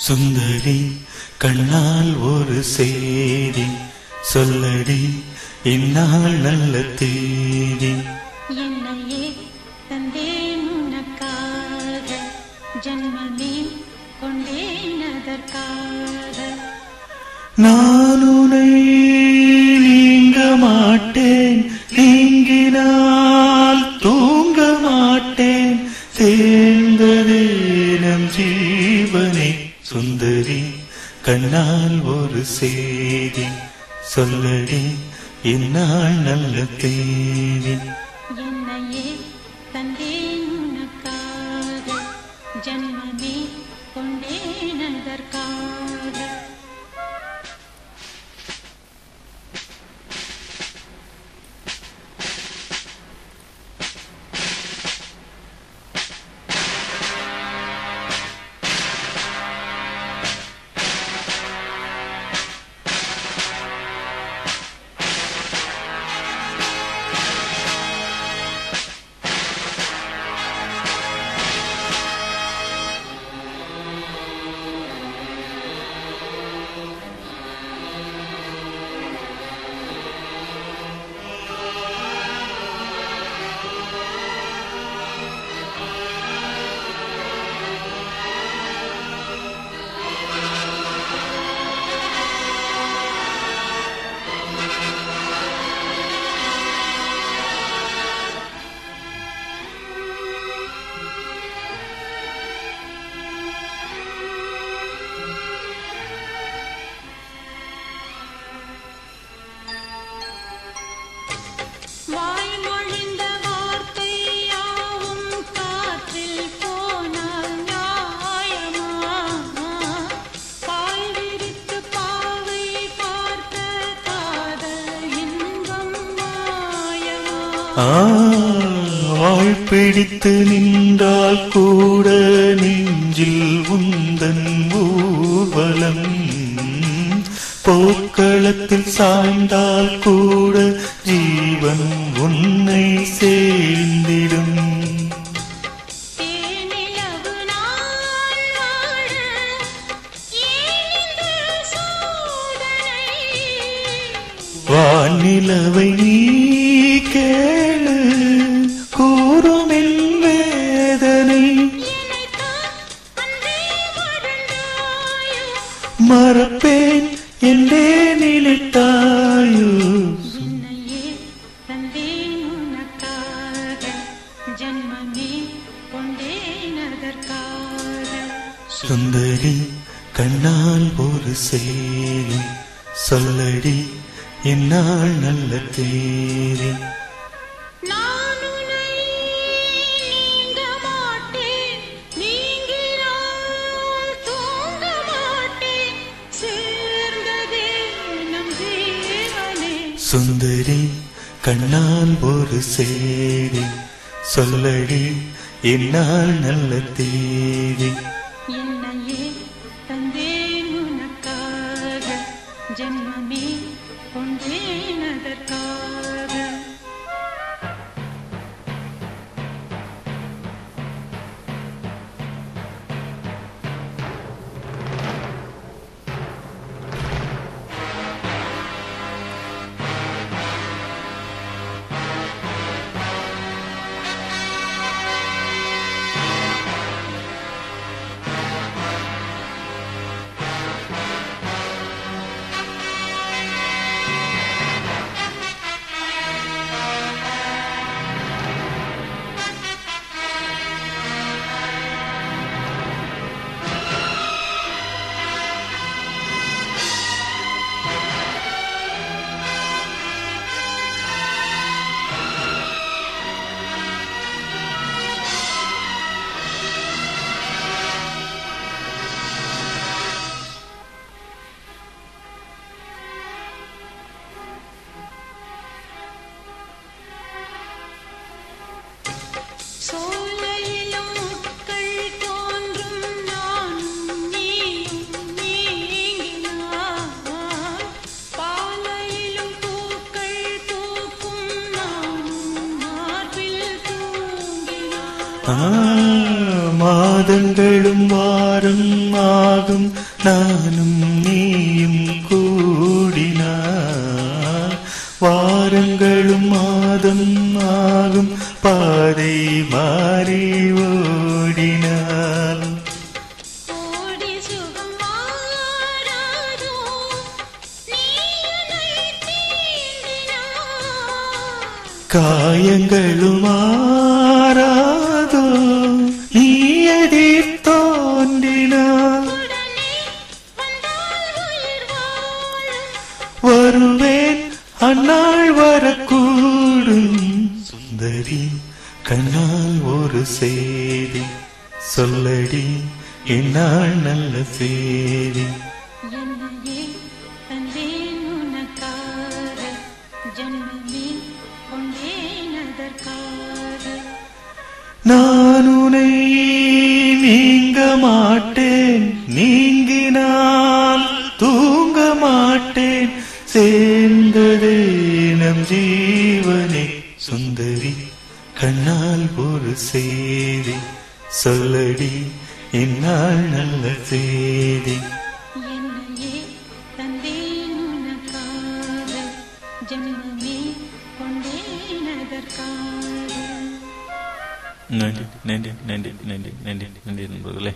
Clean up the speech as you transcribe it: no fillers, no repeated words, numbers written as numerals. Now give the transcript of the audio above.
சுந்தரி கண்ணால் ஒரு செய்தி சொல்லடி இந்நாள் நல்ல தேதி. என்னையே தந்தேன் உனக்காக, ஜன்மமே கொண்டேன் அதற்காக. நான் உன்னை நீங்க மாட்டேன், நீங்கினால் தூங்க மாட்டேன், தேர்ந்ததே நம் ஜீவனே. சுந்தரி கண்ணால் ஒரு செய்தி சொல்லடி இந்நாள் நல்ல தேதி. என்னையே தந்தேன் உனக்காக, ஜன்மமே கொண்டேன் அதற்காக. வாய்மொழிந்த வார்த்தை யாவும் காற்றில் போனால் நியாயமா? பாய் விரித்து பாவை பார்த்த காதல் இன்பம் மாயமா? வாழ்பிடித்து நின்றால் கூட நெஞ்சில் உந்தன் ஊர்வலம், போர்க்களத்தில் சாய்ந்தால் கூட ஜீவன் உன்னை சேர்ந்திடும். தேனிலவு நாள் வாழ ஏன் இந்த சோதனை? வானிலவை நீ கேளு கூறும் என் வேதனை. என்னைத்தான் அன்றே மறந்தாயோ? மறப்பேன் என்றே நினைத்தாயோ? என்னையே தந்தேன் உனக்காக, ஜன்மமே கொண்டேன் அதற்காக. சுந்தரி கண்ணால் ஒரு செய்தி சொல்லடி இந்நாள் நல்ல தேதி. நான் உன்னை நீங்க மாட்டேன், நீங்கினால் தூங்க மாட்டேன், சேர்ந்ததே நம் ஜீவனே. சுந்தரி கண்ணால் ஒரு செய்தி சொல்லடி இந்நாள் நல்ல தேதி. என்னையே தந்தேன் உனக்காக, ஜன்மமே கொண்டேன் அதற்காக. மாதங்களும் வாரம் ஆகும் நானும் நீயும் கூடினார். வாரங்களும் மாதம் ஆகும் பாதை மாறி ஓடினார். கோடி சுகம் மாறாதோ நீ என்னை தீண்டினாய். காயங்களும் மாறாதோ நீ எதிர் தோன்றினார். உடனே வந்தால் உயிர் வாழும். வருவேன் அந்நாள் வரக்கூடும். சுந்தரி கண்ணால் ஒரு செய்தி சொல்லடி என்னால் நல்ல செய்தி. என்னையே தந்தேன் உனக்காக ஜன்மமே கொண்டேன் அதற்காக. நான் உன்னை நீங்க மாட்டேன், நீங்கினால் தூங்க மாட்டேன். சேர்ந்ததே நம் ஜீவனே. சுந்தரி கண்ணால் ஒரு செய்தி சொல்லடி என்னால் நல்ல செய்தி. என்னையே தந்தேன் உனக்காக ஜன்மமே கொண்டேன் அதற்காக. நன்றி நன்றி நன்றி நன்றி நன்றி நன்றி நண்பர்களே.